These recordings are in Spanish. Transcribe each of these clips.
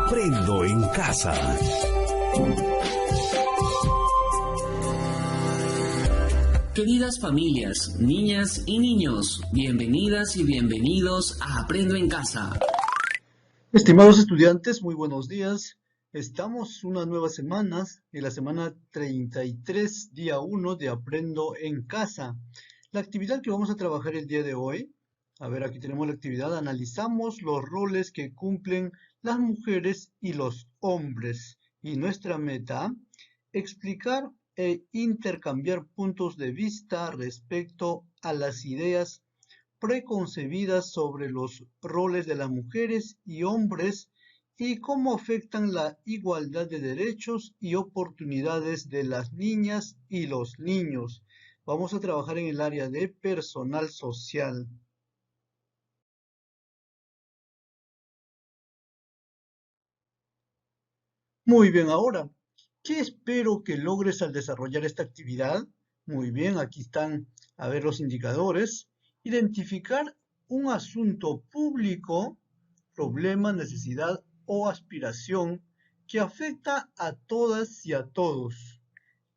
Aprendo en casa. Queridas familias, niñas y niños, bienvenidas y bienvenidos a Aprendo en Casa. Estimados estudiantes, muy buenos días. Estamos una nueva semana, en la semana 33, día 1 de Aprendo en Casa. La actividad que vamos a trabajar el día de hoy, aquí tenemos la actividad, analizamos los roles que cumplen las mujeres y los hombres. Y nuestra meta, explicar e intercambiar puntos de vista respecto a las ideas preconcebidas sobre los roles de las mujeres y hombres y cómo afectan la igualdad de derechos y oportunidades de las niñas y los niños. Vamos a trabajar en el área de personal social. Muy bien, ahora, ¿qué espero que logres al desarrollar esta actividad? Muy bien, aquí están, los indicadores. Identificar un asunto público, problema, necesidad o aspiración que afecta a todas y a todos.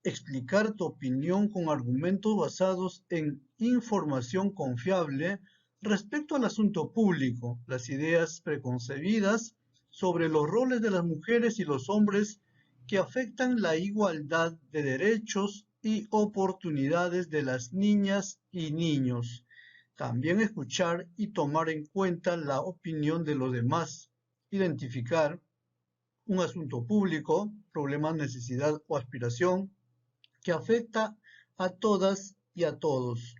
Explicar tu opinión con argumentos basados en información confiable respecto al asunto público, las ideas preconcebidas sobre los roles de las mujeres y los hombres que afectan la igualdad de derechos y oportunidades de las niñas y niños. También escuchar y tomar en cuenta la opinión de los demás. Identificar un asunto público, problema, necesidad o aspiración que afecta a todas y a todos.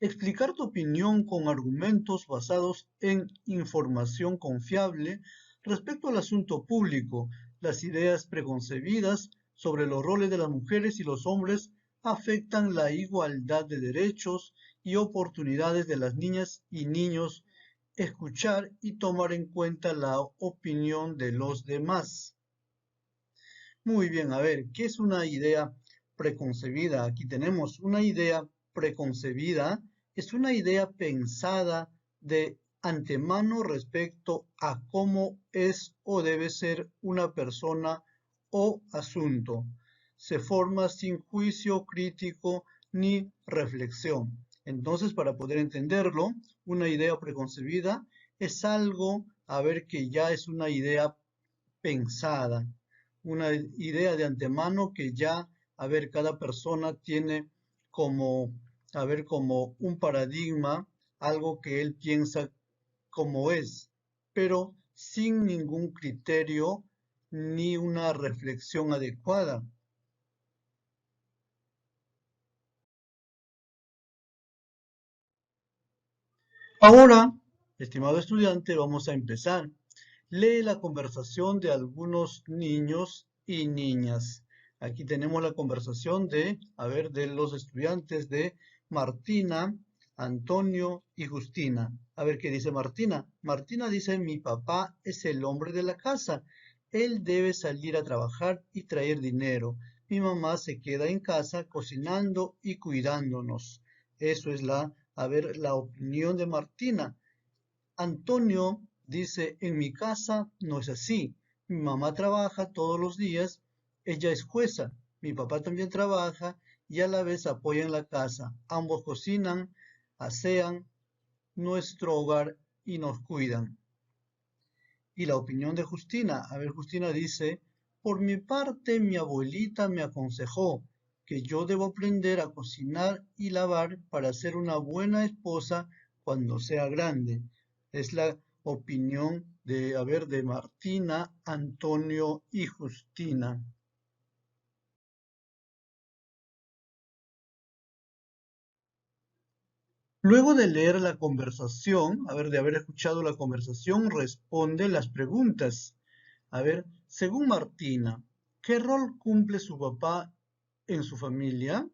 Explicar tu opinión con argumentos basados en información confiable respecto al asunto público. Las ideas preconcebidas sobre los roles de las mujeres y los hombres afectan la igualdad de derechos y oportunidades de las niñas y niños. Escuchar y tomar en cuenta la opinión de los demás. Muy bien, ¿qué es una idea preconcebida? Aquí tenemos una idea preconcebida, es una idea pensada de antemano respecto a cómo es o debe ser una persona o asunto. Se forma sin juicio crítico ni reflexión. Entonces, para poder entenderlo, una idea preconcebida es algo, que ya es una idea pensada, una idea de antemano que ya, cada persona tiene como, como un paradigma, algo que él piensa como es, pero sin ningún criterio ni una reflexión adecuada. Ahora, estimado estudiante, vamos a empezar. Lee la conversación de algunos niños y niñas. Aquí tenemos la conversación de los estudiantes de Martina, Antonio y Justina. A ver qué dice Martina. Martina dice, mi papá es el hombre de la casa. Él debe salir a trabajar y traer dinero. Mi mamá se queda en casa cocinando y cuidándonos. Eso es la opinión de Martina. Antonio dice, en mi casa no es así. Mi mamá trabaja todos los días, ella es jueza. Mi papá también trabaja y a la vez apoya en la casa. Ambos cocinan, asean nuestro hogar y nos cuidan. Y la opinión de Justina. Justina dice, por mi parte, mi abuelita me aconsejó que yo debo aprender a cocinar y lavar para ser una buena esposa cuando sea grande. Es la opinión de Martina, Antonio y Justina. Luego de leer la conversación, de haber escuchado la conversación, responde las preguntas. Según Martina, ¿qué rol cumple su papá en su familia?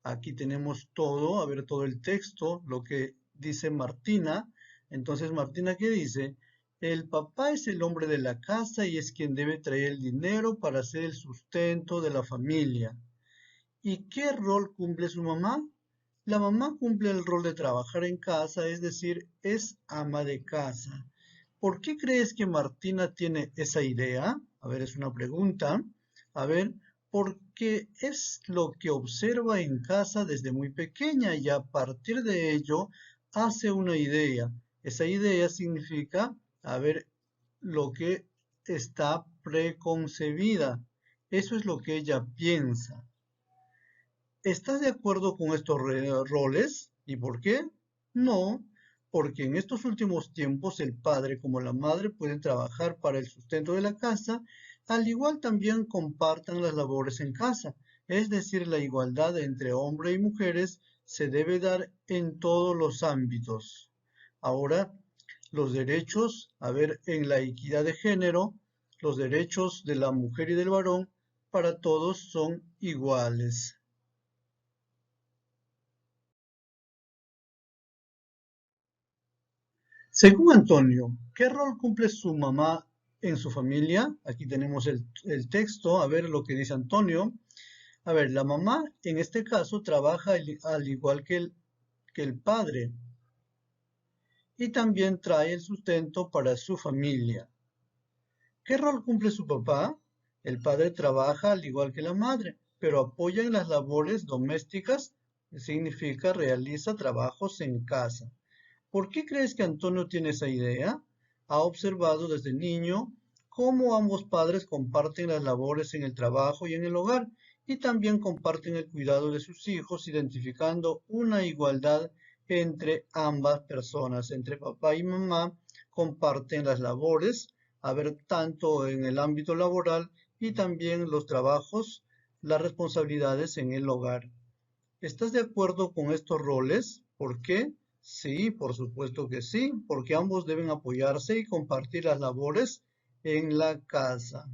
Aquí tenemos todo, todo el texto, lo que dice Martina. Entonces, Martina, ¿qué dice? El papá es el hombre de la casa y es quien debe traer el dinero para hacer el sustento de la familia. ¿Y qué rol cumple su mamá? La mamá cumple el rol de trabajar en casa, es decir, es ama de casa. ¿Por qué crees que Martina tiene esa idea? A ver, es una pregunta. A ver, porque es lo que observa en casa desde muy pequeña y a partir de ello hace una idea. Esa idea significa, a ver, lo que está preconcebida. Eso es lo que ella piensa. ¿Estás de acuerdo con estos roles? ¿Y por qué? No, porque en estos últimos tiempos el padre como la madre pueden trabajar para el sustento de la casa, al igual también compartan las labores en casa. Es decir, la igualdad entre hombres y mujeres se debe dar en todos los ámbitos. Ahora, los derechos, a ver, en la equidad de género, los derechos de la mujer y del varón para todos son iguales. Según Antonio, ¿qué rol cumple su mamá en su familia? Aquí tenemos el texto, a ver lo que dice Antonio. A ver, la mamá en este caso trabaja al igual que el padre y también trae el sustento para su familia. ¿Qué rol cumple su papá? El padre trabaja al igual que la madre, pero apoya en las labores domésticas, significa realiza trabajos en casa. ¿Por qué crees que Antonio tiene esa idea? Ha observado desde niño cómo ambos padres comparten las labores en el trabajo y en el hogar, y también comparten el cuidado de sus hijos, identificando una igualdad entre ambas personas, entre papá y mamá, comparten las labores, a ver, tanto en el ámbito laboral y también los trabajos, las responsabilidades en el hogar. ¿Estás de acuerdo con estos roles? ¿Por qué? Sí, por supuesto que sí, porque ambos deben apoyarse y compartir las labores en la casa.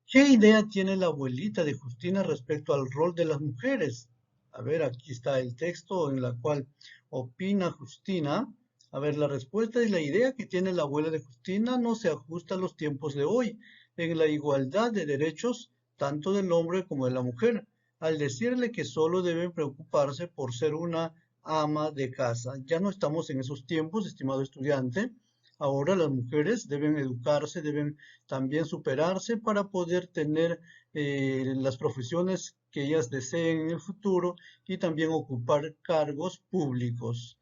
¿Qué idea tiene la abuelita de Justina respecto al rol de las mujeres? A ver, aquí está el texto en la cual opina Justina. A ver, la respuesta es la idea que tiene la abuela de Justina no se ajusta a los tiempos de hoy, en la igualdad de derechos tanto del hombre como de la mujer, al decirle que solo deben preocuparse por ser una ama de casa. Ya no estamos en esos tiempos, estimado estudiante. Ahora las mujeres deben educarse, deben también superarse para poder tener las profesiones que ellas deseen en el futuro y también ocupar cargos públicos.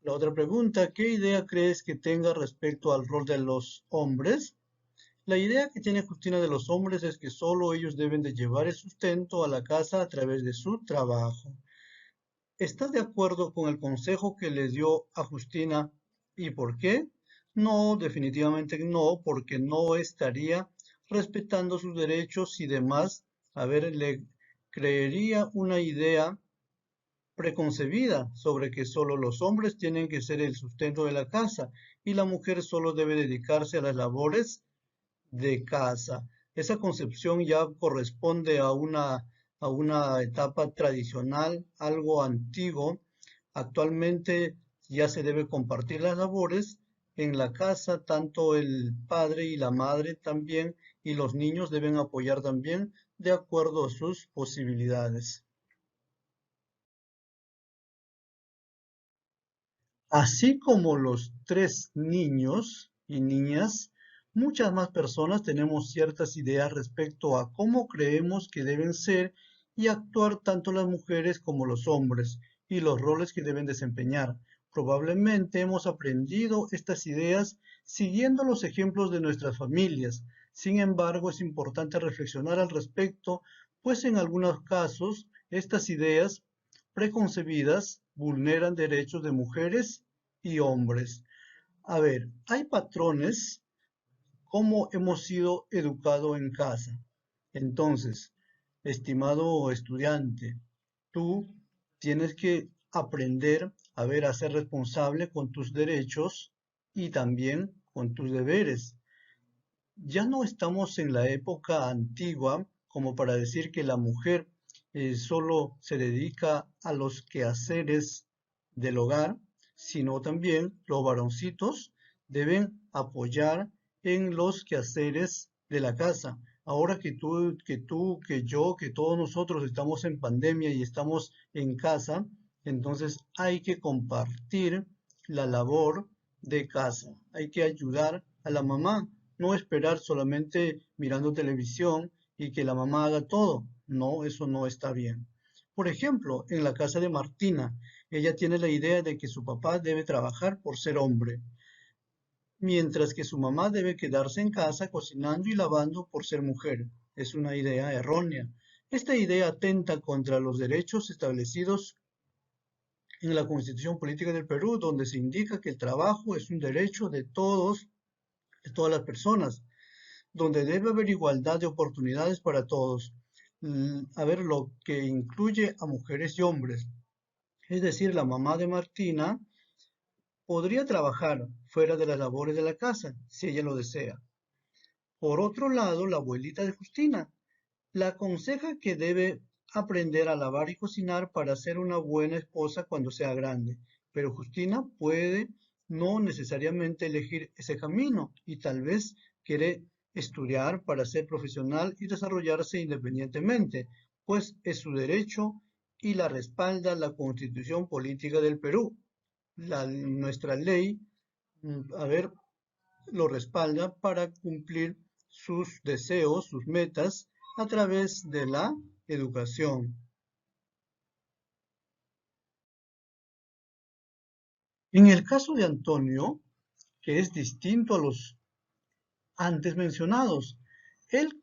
La otra pregunta, ¿qué idea crees que tenga respecto al rol de los hombres? La idea que tiene Justina de los hombres es que solo ellos deben de llevar el sustento a la casa a través de su trabajo. ¿Estás de acuerdo con el consejo que le dio a Justina y por qué? No, definitivamente no, porque no estaría respetando sus derechos y demás. A ver, le creería una idea preconcebida sobre que solo los hombres tienen que ser el sustento de la casa y la mujer solo debe dedicarse a las labores de casa. Esa concepción ya corresponde a una etapa tradicional, algo antiguo. Actualmente ya se debe compartir las labores en la casa, tanto el padre y la madre también, y los niños deben apoyar también de acuerdo a sus posibilidades. Así como los tres niños y niñas, muchas más personas tenemos ciertas ideas respecto a cómo creemos que deben ser y actuar tanto las mujeres como los hombres y los roles que deben desempeñar. Probablemente hemos aprendido estas ideas siguiendo los ejemplos de nuestras familias. Sin embargo, es importante reflexionar al respecto, pues en algunos casos estas ideas preconcebidas vulneran derechos de mujeres y hombres. A ver, hay patrones como hemos sido educados en casa. Entonces, estimado estudiante, tú tienes que aprender a ver, a ser responsable con tus derechos y también con tus deberes. Ya no estamos en la época antigua como para decir que la mujer solo se dedica a los quehaceres del hogar, sino también los varoncitos deben apoyar en los quehaceres de la casa. Ahora que yo, que todos nosotros estamos en pandemia y estamos en casa, Entonces hay que compartir la labor de casa. Hay que ayudar a la mamá, no esperar solamente mirando televisión y que la mamá haga todo. No, eso no está bien. Por ejemplo, en la casa de Martina, ella tiene la idea de que su papá debe trabajar por ser hombre, mientras que su mamá debe quedarse en casa cocinando y lavando por ser mujer. Es una idea errónea. Esta idea atenta contra los derechos establecidos en la Constitución Política del Perú, donde se indica que el trabajo es un derecho de todos, de todas las personas, donde debe haber igualdad de oportunidades para todos. A ver, lo que incluye a mujeres y hombres. Es decir, la mamá de Martina podría trabajar fuera de las labores de la casa, si ella lo desea. Por otro lado, la abuelita de Justina la aconseja que debe aprender a lavar y cocinar para ser una buena esposa cuando sea grande, pero Justina puede no necesariamente elegir ese camino y tal vez quiere estudiar para ser profesional y desarrollarse independientemente, pues es su derecho y la respalda la Constitución Política del Perú. Nuestra ley, a ver, lo respalda para cumplir sus deseos, sus metas, a través de la educación. En el caso de Antonio, que es distinto a los antes mencionados, él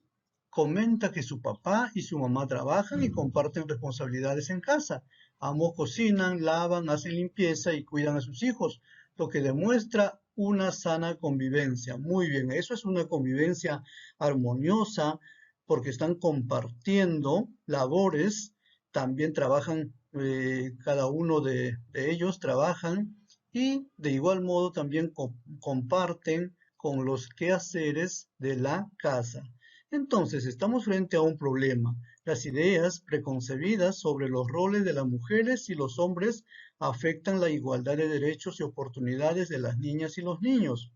comenta que su papá y su mamá trabajan y comparten responsabilidades en casa. Ambos cocinan, lavan, hacen limpieza y cuidan a sus hijos, lo que demuestra una sana convivencia. Muy bien, eso es una convivencia armoniosa porque están compartiendo labores, también trabajan, cada uno de ellos trabajan y de igual modo también comparten con los quehaceres de la casa. Entonces, estamos frente a un problema. Las ideas preconcebidas sobre los roles de las mujeres y los hombres afectan la igualdad de derechos y oportunidades de las niñas y los niños.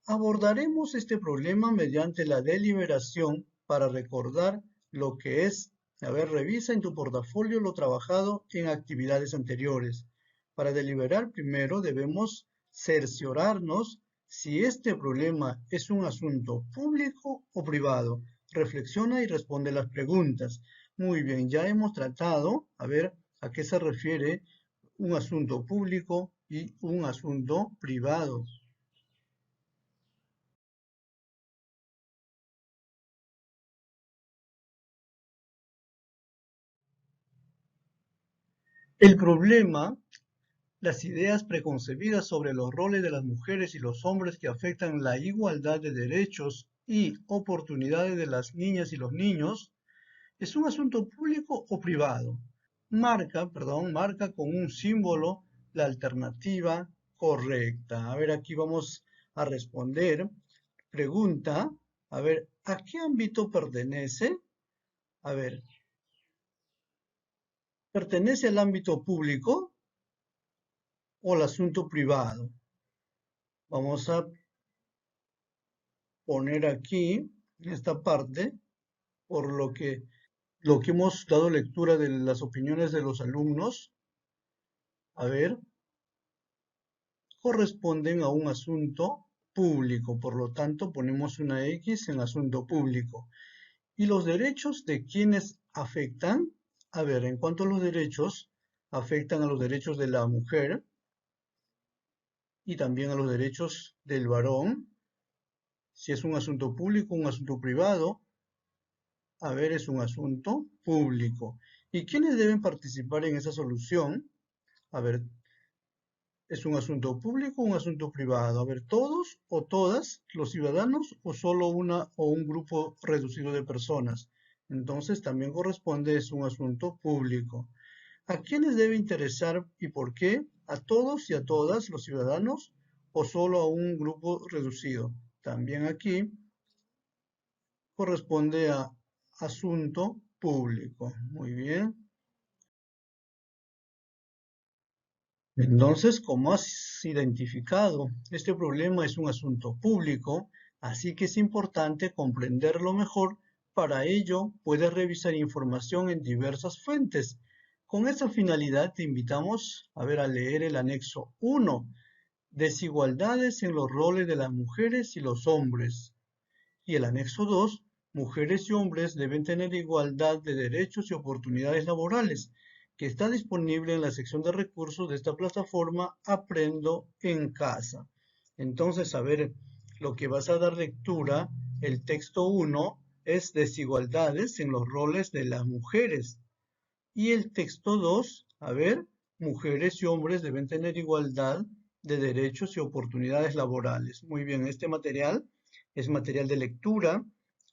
Abordaremos este problema mediante la deliberación para recordar lo que es. A ver, revisa en tu portafolio lo trabajado en actividades anteriores. Para deliberar primero debemos cerciorarnos si este problema es un asunto público o privado. Reflexiona y responde las preguntas. Muy bien, ya hemos tratado, a ver, a qué se refiere un asunto público y un asunto privado. El problema, las ideas preconcebidas sobre los roles de las mujeres y los hombres que afectan la igualdad de derechos y oportunidades de las niñas y los niños, ¿es un asunto público o privado? Marca con un símbolo la alternativa correcta. A ver, aquí vamos a responder. Pregunta, a ver, ¿a qué ámbito pertenece? A ver, ¿pertenece al ámbito público o al asunto privado? Vamos a poner aquí, en esta parte, por lo que hemos dado lectura de las opiniones de los alumnos, a ver, corresponden a un asunto público, por lo tanto ponemos una X en asunto público. ¿Y los derechos de quienes afectan? A ver, en cuanto a los derechos, afectan a los derechos de la mujer y también a los derechos del varón. Si es un asunto público, un asunto privado, a ver, es un asunto público. ¿Y quiénes deben participar en esa solución? A ver, ¿es un asunto público o un asunto privado? A ver, ¿todos o todas los ciudadanos o solo una o un grupo reducido de personas? Entonces también corresponde, es un asunto público. ¿A quiénes debe interesar y por qué? ¿A todos y a todas los ciudadanos o solo a un grupo reducido? También aquí corresponde a asunto público. Muy bien. Entonces, como has identificado, este problema es un asunto público, así que es importante comprenderlo mejor. Para ello, puedes revisar información en diversas fuentes, Con esa finalidad te invitamos a leer el anexo 1, desigualdades en los roles de las mujeres y los hombres. Y el anexo 2, mujeres y hombres deben tener igualdad de derechos y oportunidades laborales, que está disponible en la sección de recursos de esta plataforma Aprendo en Casa. Entonces, lo que vas a dar lectura, el texto 1 es desigualdades en los roles de las mujeres. Y el texto 2, mujeres y hombres deben tener igualdad de derechos y oportunidades laborales. Muy bien, este material es material de lectura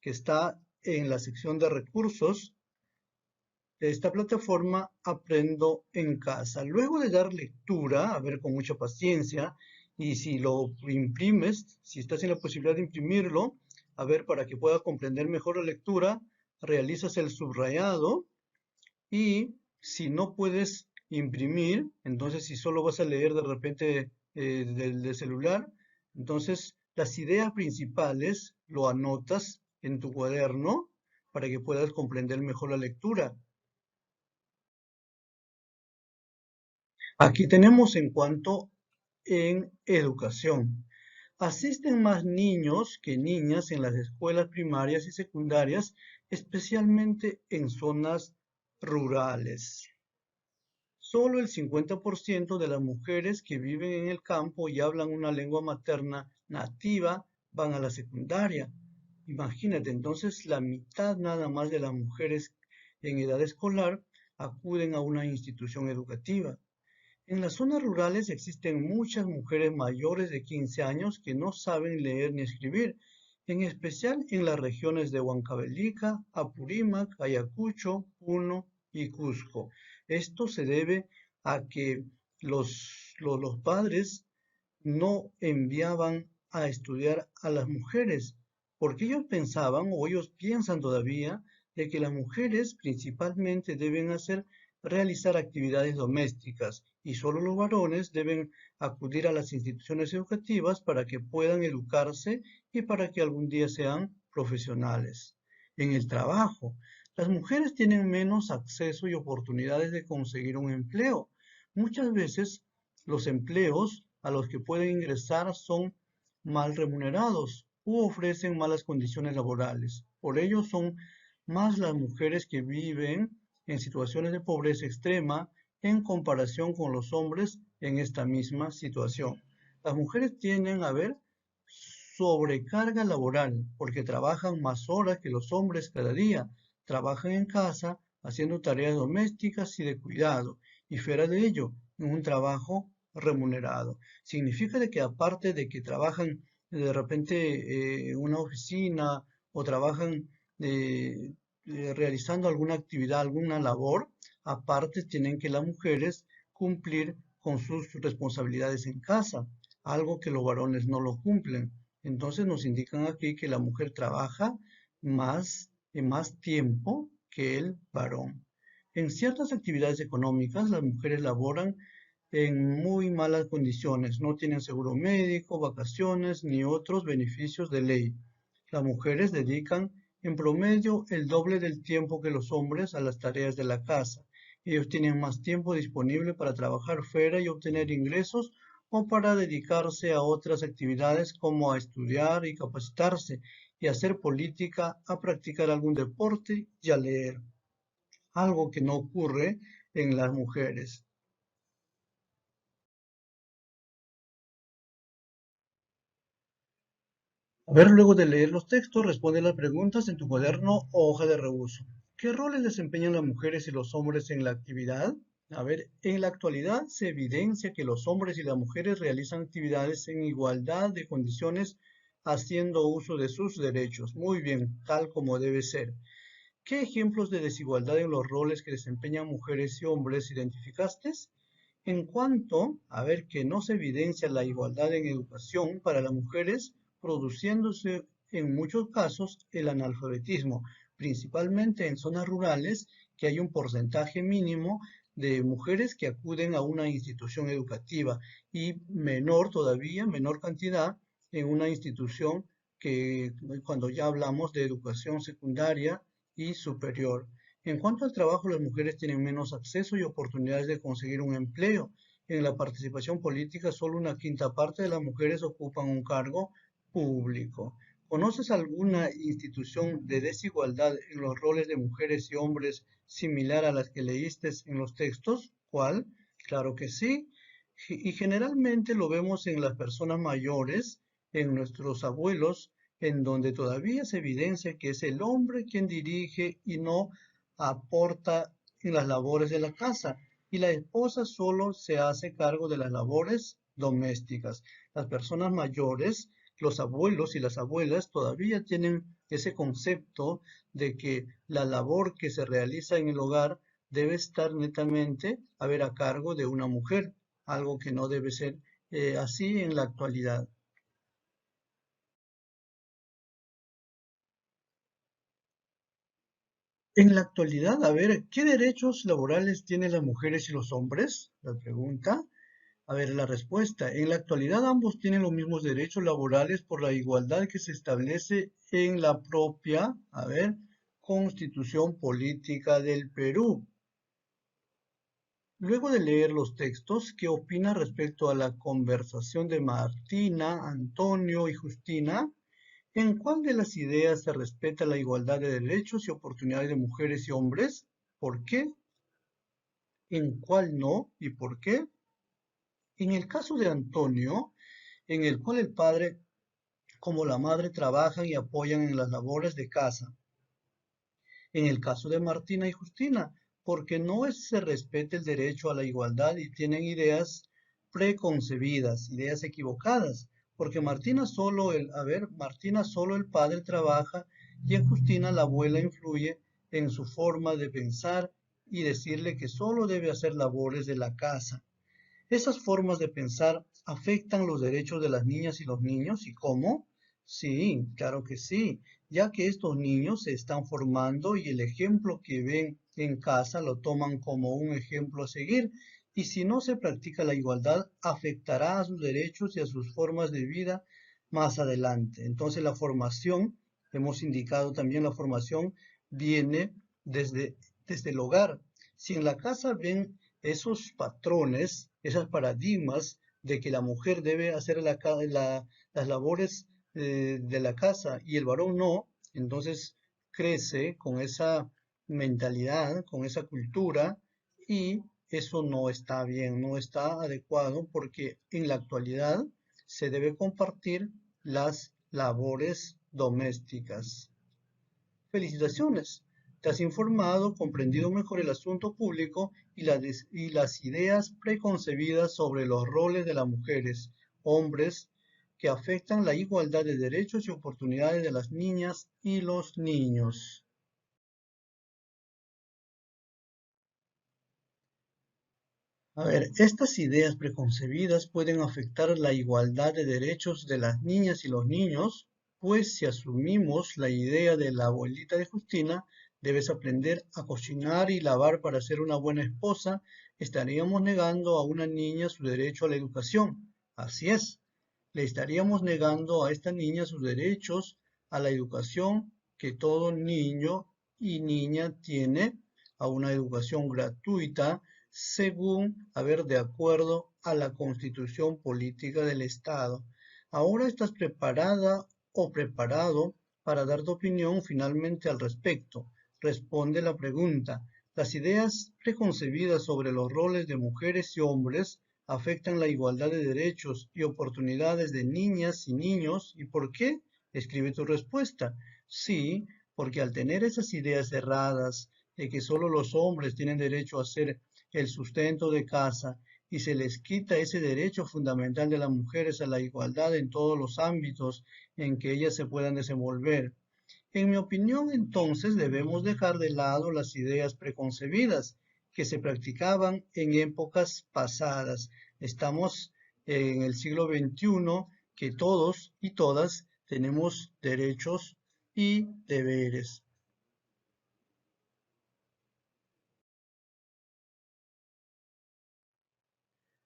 que está en la sección de recursos de esta plataforma Aprendo en Casa. Luego de dar lectura, con mucha paciencia, y si lo imprimes, si estás en la posibilidad de imprimirlo, para que pueda comprender mejor la lectura, realizas el subrayado. Y si no puedes imprimir, entonces si solo vas a leer de repente del celular, entonces las ideas principales lo anotas en tu cuaderno para que puedas comprender mejor la lectura. Aquí tenemos en cuanto en educación. Asisten más niños que niñas en las escuelas primarias y secundarias, especialmente en zonas rurales. Solo el 50% de las mujeres que viven en el campo y hablan una lengua materna nativa van a la secundaria. Imagínate, entonces la mitad nada más de las mujeres en edad escolar acuden a una institución educativa. En las zonas rurales existen muchas mujeres mayores de 15 años que no saben leer ni escribir, en especial en las regiones de Huancavelica, Apurímac, Ayacucho, Puno y Cusco. Esto se debe a que los padres no enviaban a estudiar a las mujeres, porque ellos pensaban, o ellos piensan todavía, de que las mujeres principalmente deben realizar actividades domésticas y solo los varones deben acudir a las instituciones educativas para que puedan educarse y para que algún día sean profesionales. En el trabajo, las mujeres tienen menos acceso y oportunidades de conseguir un empleo. Muchas veces los empleos a los que pueden ingresar son mal remunerados u ofrecen malas condiciones laborales. Por ello son más las mujeres que viven en situaciones de pobreza extrema en comparación con los hombres en esta misma situación. Las mujeres tienen sobrecarga laboral porque trabajan más horas que los hombres cada día, trabajan en casa haciendo tareas domésticas y de cuidado y fuera de ello en un trabajo remunerado. Significa de que aparte de que trabajan de repente en una oficina o trabajan realizando alguna actividad, alguna labor, aparte tienen que las mujeres cumplir con sus responsabilidades en casa, algo que los varones no lo cumplen. Entonces nos indican aquí que la mujer trabaja más tiempo que el varón. En ciertas actividades económicas, las mujeres laboran en muy malas condiciones, no tienen seguro médico, vacaciones ni otros beneficios de ley. Las mujeres dedican en promedio el doble del tiempo que los hombres a las tareas de la casa. Ellos tienen más tiempo disponible para trabajar fuera y obtener ingresos o para dedicarse a otras actividades como a estudiar y capacitarse y hacer política, a practicar algún deporte y a leer, algo que no ocurre en las mujeres. Luego de leer los textos, responde las preguntas en tu cuaderno o hoja de reuso. ¿Qué roles desempeñan las mujeres y los hombres en la actividad? En la actualidad se evidencia que los hombres y las mujeres realizan actividades en igualdad de condiciones haciendo uso de sus derechos. Muy bien, tal como debe ser. ¿Qué ejemplos de desigualdad en los roles que desempeñan mujeres y hombres identificaste? En cuanto que no se evidencia la igualdad en educación para las mujeres, produciéndose en muchos casos el analfabetismo, principalmente en zonas rurales, que hay un porcentaje mínimo de mujeres que acuden a una institución educativa y menor todavía, menor cantidad en una institución que cuando ya hablamos de educación secundaria y superior. En cuanto al trabajo, las mujeres tienen menos acceso y oportunidades de conseguir un empleo. En la participación política, solo una quinta parte de las mujeres ocupan un cargo público. ¿Conoces alguna institución de desigualdad en los roles de mujeres y hombres similar a las que leíste en los textos? ¿Cuál? Claro que sí. Y generalmente lo vemos en las personas mayores, en nuestros abuelos, en donde todavía se evidencia que es el hombre quien dirige y no aporta en las labores de la casa, y la esposa solo se hace cargo de las labores domésticas. Las personas mayores, los abuelos y las abuelas todavía tienen ese concepto de que la labor que se realiza en el hogar debe estar netamente a ver a cargo de una mujer, algo que no debe ser así en la actualidad. En la actualidad, a ver, ¿qué derechos laborales tienen las mujeres y los hombres? La pregunta. A ver, la respuesta. En la actualidad ambos tienen los mismos derechos laborales por la igualdad que se establece en la propia, a ver, Constitución Política del Perú. Luego de leer los textos, ¿qué opina respecto a la conversación de Martina, Antonio y Justina? ¿En cuál de las ideas se respeta la igualdad de derechos y oportunidades de mujeres y hombres? ¿Por qué? ¿En cuál no y por qué? En el caso de Antonio, en el cual el padre como la madre trabajan y apoyan en las labores de casa. En el caso de Martina y Justina, porque se respeta el derecho a la igualdad y tienen ideas preconcebidas, ideas equivocadas, porque Martina solo el padre trabaja y en Justina la abuela influye en su forma de pensar y decirle que solo debe hacer labores de la casa. Esas formas de pensar afectan los derechos de las niñas y los niños. ¿Y cómo? Sí, claro que sí, ya que estos niños se están formando y el ejemplo que ven en casa lo toman como un ejemplo a seguir. Y si no se practica la igualdad, afectará a sus derechos y a sus formas de vida más adelante. Entonces la formación, hemos indicado también la formación viene desde el hogar. Si en la casa ven esos patrones, esas paradigmas de que la mujer debe hacer las labores de la casa y el varón no, entonces crece con esa mentalidad, con esa cultura y eso no está bien, no está adecuado porque en la actualidad se debe compartir las labores domésticas. Felicitaciones. Te has informado, comprendido mejor el asunto público y las ideas preconcebidas sobre los roles de las mujeres, hombres, que afectan la igualdad de derechos y oportunidades de las niñas y los niños. A ver, estas ideas preconcebidas pueden afectar la igualdad de derechos de las niñas y los niños, pues si asumimos la idea de la abuelita de Justina, debes aprender a cocinar y lavar para ser una buena esposa, estaríamos negando a una niña su derecho a la educación. Así es, le estaríamos negando a esta niña sus derechos a la educación que todo niño y niña tiene, a una educación gratuita según, de acuerdo a la Constitución Política del Estado. Ahora estás preparada o preparado para dar tu opinión finalmente al respecto. Responde la pregunta. Las ideas preconcebidas sobre los roles de mujeres y hombres afectan la igualdad de derechos y oportunidades de niñas y niños. ¿Y por qué? Escribe tu respuesta. Sí, porque al tener esas ideas erradas de que solo los hombres tienen derecho a ser el sustento de casa y se les quita ese derecho fundamental de las mujeres a la igualdad en todos los ámbitos en que ellas se puedan desenvolver. En mi opinión, entonces, debemos dejar de lado las ideas preconcebidas que se practicaban en épocas pasadas. Estamos en el siglo XXI, que todos y todas tenemos derechos y deberes.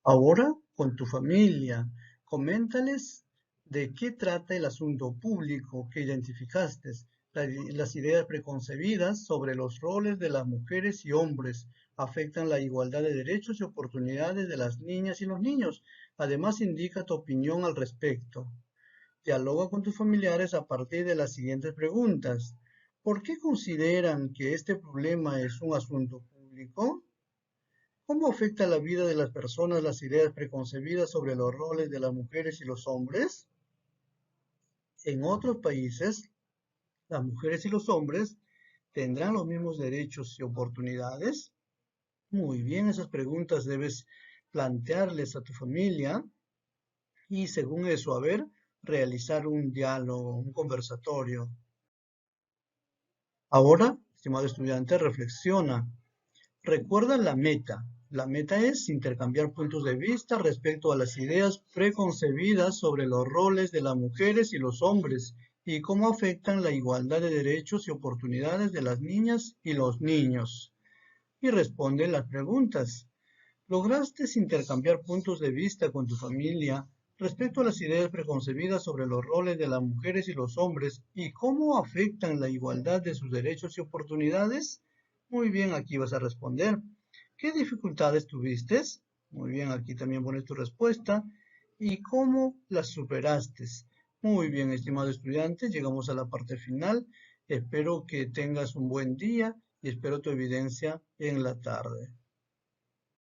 Ahora, con tu familia, coméntales de qué trata el asunto público que identificaste. Las ideas preconcebidas sobre los roles de las mujeres y hombres afectan la igualdad de derechos y oportunidades de las niñas y los niños. Además, indica tu opinión al respecto. Dialoga con tus familiares a partir de las siguientes preguntas. ¿Por qué consideran que este problema es un asunto público? ¿Cómo afecta la vida de las personas las ideas preconcebidas sobre los roles de las mujeres y los hombres? En otros países, las mujeres y los hombres tendrán los mismos derechos y oportunidades. Muy bien, esas preguntas debes plantearles a tu familia y según eso, a ver, realizar un diálogo, un conversatorio. Ahora, estimado estudiante, reflexiona. Recuerda la meta. La meta es intercambiar puntos de vista respecto a las ideas preconcebidas sobre los roles de las mujeres y los hombres y cómo afectan la igualdad de derechos y oportunidades de las niñas y los niños. Y responde las preguntas. ¿Lograste intercambiar puntos de vista con tu familia respecto a las ideas preconcebidas sobre los roles de las mujeres y los hombres y cómo afectan la igualdad de sus derechos y oportunidades? Muy bien, aquí vas a responder. ¿Qué dificultades tuviste? Muy bien, aquí también pones tu respuesta. ¿Y cómo las superaste? Muy bien, estimado estudiante, llegamos a la parte final. Espero que tengas un buen día y espero tu evidencia en la tarde.